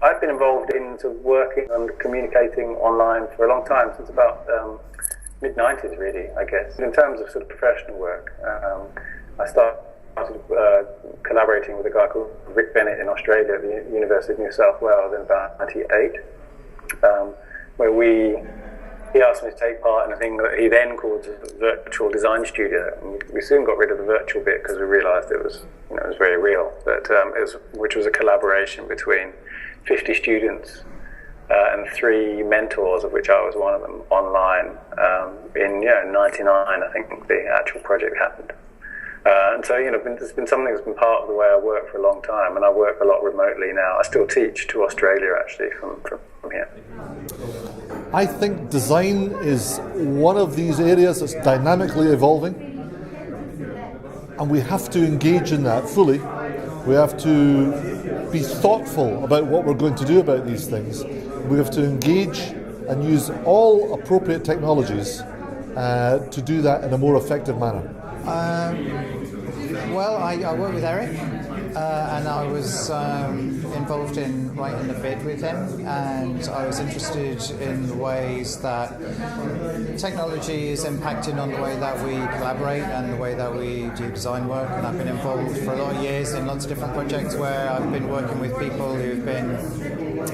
I've been involved in sort of working and communicating online for a long time, since about mid-90s really, I guess. In terms of sort of professional work, I started collaborating with a guy called Rick Bennett in Australia at the University of New South Wales in about 98, where he asked me to take part in a thing that he then called a virtual design studio. And we soon got rid of the virtual bit because we realised it was very real. But which was a collaboration between 50 students and 3 mentors, of which I was one of them, online. In 99, I think the actual project happened. And so, it's been something that's been part of the way I work for a long time, and I work a lot remotely now. I still teach to Australia, actually, from here. I think design is one of these areas that's dynamically evolving, and we have to engage in that fully. We have to be thoughtful about what we're going to do about these things. We have to engage and use all appropriate technologies to do that in a more effective manner. Well, I work with Eric, and I was involved in writing the bid with him, and I was interested in the ways that technology is impacting on the way that we collaborate and the way that we do design work. And I've been involved for a lot of years in lots of different projects where I've been working with people who've been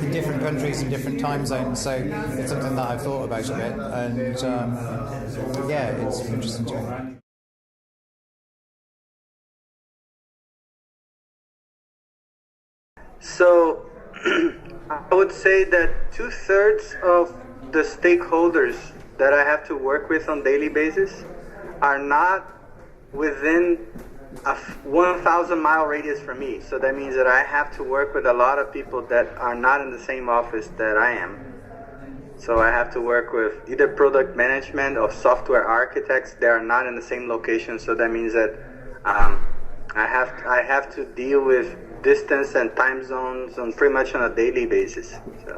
in different countries and different time zones, so it's something that I've thought about a bit, and it's interesting to me. So I would say that 2/3 of the stakeholders that I have to work with on a daily basis are not within a 1,000-mile radius from me. So that means that I have to work with a lot of people that are not in the same office that I am. So I have to work with either product management or software architects that are not in the same location. So that means that I have to deal with distance and time zones on pretty much on a daily basis. So.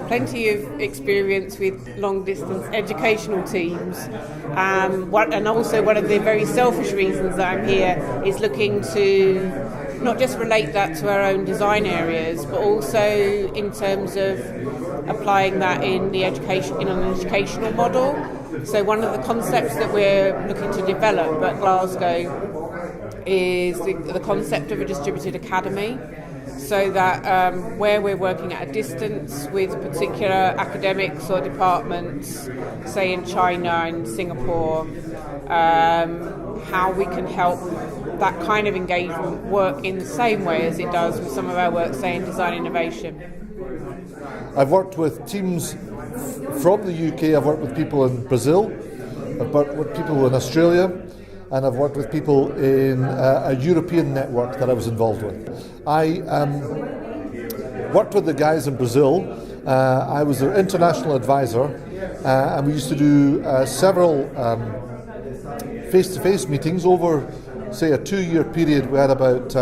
Plenty of experience with long-distance educational teams, and also one of the very selfish reasons that I'm here is looking to not just relate that to our own design areas, but also in terms of applying that in an educational model. So one of the concepts that we're looking to develop at Glasgow is the concept of a distributed academy, so that where we're working at a distance with particular academics or departments, say in China and Singapore, how we can help that kind of engagement work in the same way as it does with some of our work, say in design innovation. I've worked with teams from the UK, I've worked with people in Brazil, I've worked with people in Australia, and I've worked with people in a European network that I was involved with. I worked with the guys in Brazil. I was their international advisor, and we used to do several face-to-face meetings over, say, a 2-year period. We had about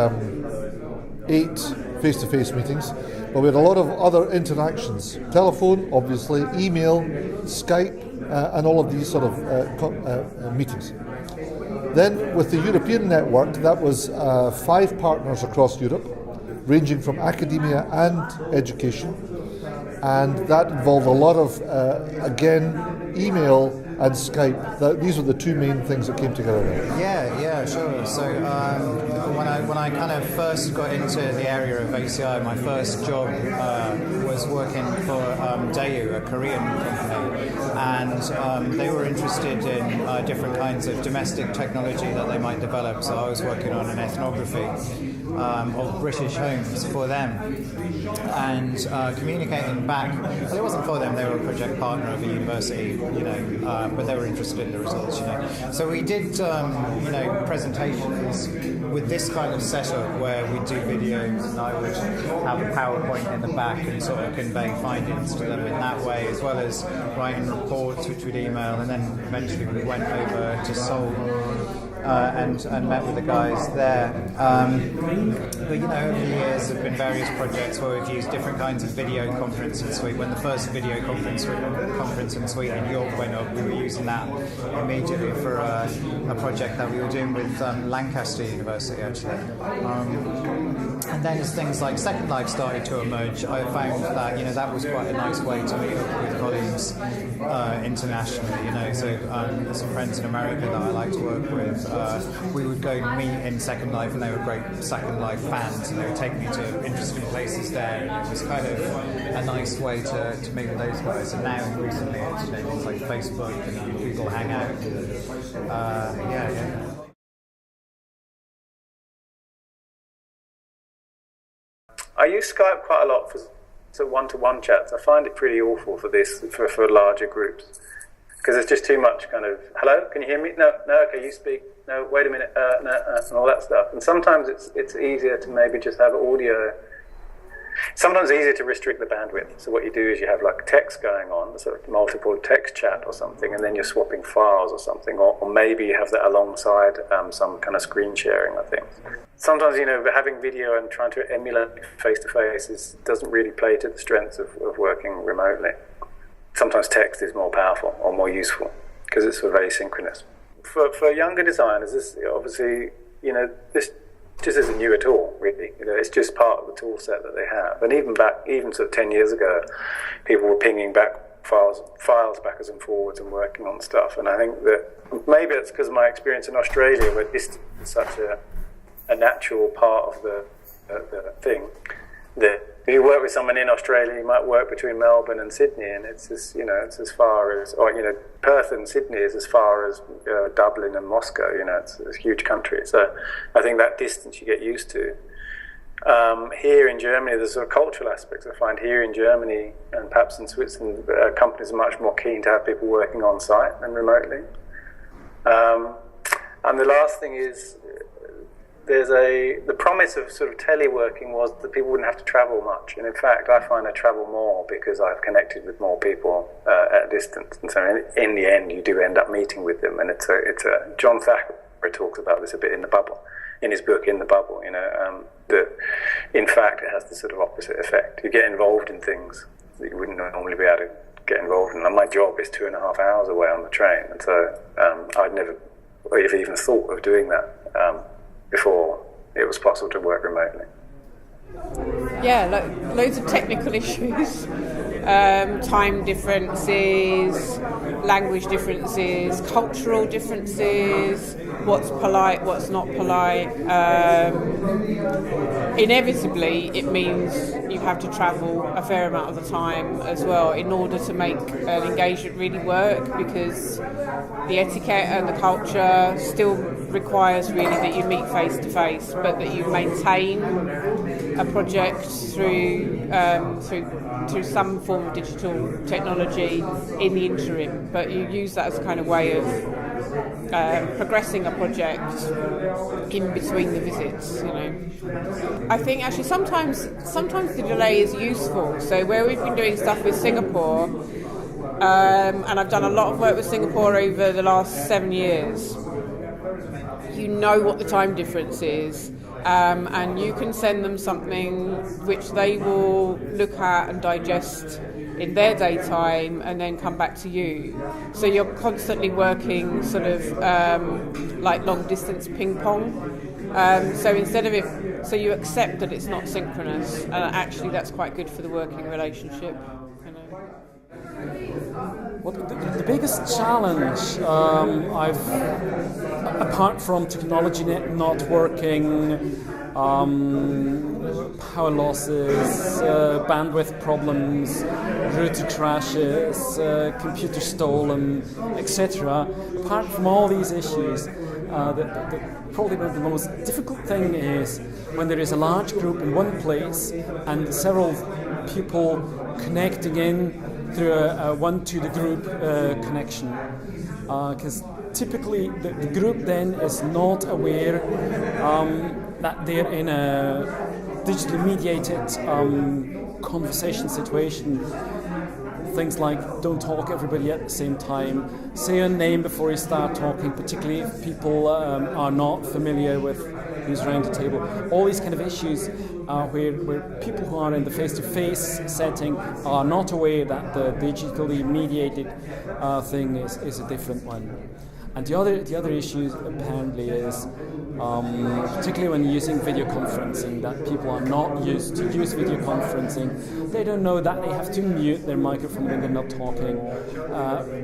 8 face-to-face meetings, but we had a lot of other interactions. Telephone, obviously, email, Skype, and all of these sort of meetings. Then with the European network, that was 5 partners across Europe, ranging from academia and education. And that involved a lot of, email and Skype. These were the 2 main things that came together. Yeah, sure. So when I kind of first got into the area of ACI, my first job was working for Daewoo, a Korean company, and they were interested in different kinds of domestic technology that they might develop. So I was working on an ethnography of British homes for them, and communicating back. Well, it wasn't for them; they were a project partner of a university, but they were interested in the results, So we did, presentations with this kind of setup where we'd do videos, and I would have a PowerPoint in the back and sort of convey findings to them in that way, as well as writing reports which we'd email, and then eventually we went over to Seoul and met with the guys there. But over the years there have been various projects where we've used different kinds of video conferencing suite. When the first video conferencing suite in York went up, we were using that immediately for a project that we were doing with Lancaster University, actually. And then as things like Second Life started to emerge, I found that that was quite a nice way to meet up with colleagues internationally. So some friends in America that I like to work with, we would go meet in Second Life, and they were great Second Life fans, and they would take me to interesting places there, and it was kind of a nice way to meet with those guys. And now recently it's things like Facebook and Google Hangout. Yeah. I use Skype quite a lot for one-to-one chats. I find it pretty awful for larger groups, because it's just too much kind of, hello, can you hear me? No, okay, you speak. No, wait a minute, no, and all that stuff. And sometimes it's easier to maybe just have audio. Sometimes it's easier to restrict the bandwidth. So what you do is you have like text going on, sort of multiple text chat or something, and then you're swapping files or something, or maybe you have that alongside some kind of screen sharing, I think. Sometimes, having video and trying to emulate face-to-face doesn't really play to the strengths of working remotely. Sometimes text is more powerful or more useful because it's sort of asynchronous. For younger designers, this obviously, this just isn't new at all, really. It's just part of the tool set that they have. And even sort of 10 years ago, people were pinging back files backwards and forwards and working on stuff. And I think that maybe it's because of my experience in Australia, where distance is such a natural part of the thing, that if you work with someone in Australia, you might work between Melbourne and Sydney, and it's as as far as, Perth and Sydney is as far as Dublin and Moscow. It's a huge country. So I think that distance you get used to. Here in Germany, there's sort of cultural aspects. I find here in Germany and perhaps in Switzerland, companies are much more keen to have people working on site than remotely. And the last thing is, the promise of sort of teleworking was that people wouldn't have to travel much, and in fact I find I travel more because I've connected with more people at a distance, and so in the end you do end up meeting with them. And it's a John Thackeray talks about this a bit in his book In the Bubble, that in fact it has the sort of opposite effect. You get involved in things that you wouldn't normally be able to get involved in. And my job is 2.5 hours away on the train, and so I'd never even thought of doing that before it was possible to work remotely. Yeah, loads of technical issues, time differences, language differences, cultural differences, what's polite, what's not polite. Inevitably, it means you have to travel a fair amount of the time as well in order to make an engagement really work, because the etiquette and the culture still requires really that you meet face to face, but that you maintain a project through some form of digital technology in the interim, but you use that as a kind of way of progressing a project in between the visits. I think actually sometimes the delay is useful. So where we've been doing stuff with Singapore, and I've done a lot of work with Singapore over the last 7 years, you know what the time difference is. And you can send them something which they will look at and digest in their daytime and then come back to you. So you're constantly working sort of like long distance ping pong. So you accept that it's not synchronous, and actually that's quite good for the working relationship. Well, the biggest challenge apart from technology not working, power losses, bandwidth problems, router crashes, computer stolen, etc. Apart from all these issues, probably the most difficult thing is when there is a large group in one place and several people connecting in through a one-to-the-group connection, because typically the group then is not aware that they're in a digitally mediated conversation situation. Things like don't talk everybody at the same time, say a name before you start talking, particularly if people are not familiar with who's around the table. All these kind of issues where people who are in the face-to-face setting are not aware that the digitally mediated thing is a different one. And the other issue apparently is particularly when using video conferencing, that people are not used to use video conferencing. They don't know that they have to mute their microphone when they're not talking,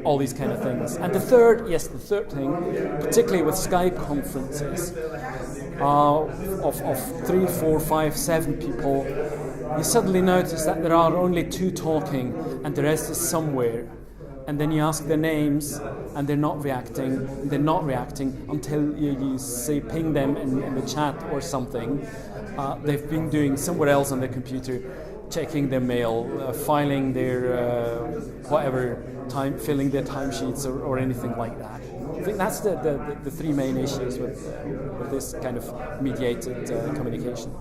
all these kind of things. And the third thing, particularly with Skype conferences, of 3, 4, 5, 7 people, you suddenly notice that there are only 2 talking and the rest is somewhere. And then you ask their names and they're not reacting until you say ping them in the chat or something. They've been doing somewhere else on their computer, checking their mail, filing their filling their timesheets or anything like that. I think that's the 3 main issues with this kind of mediated communication.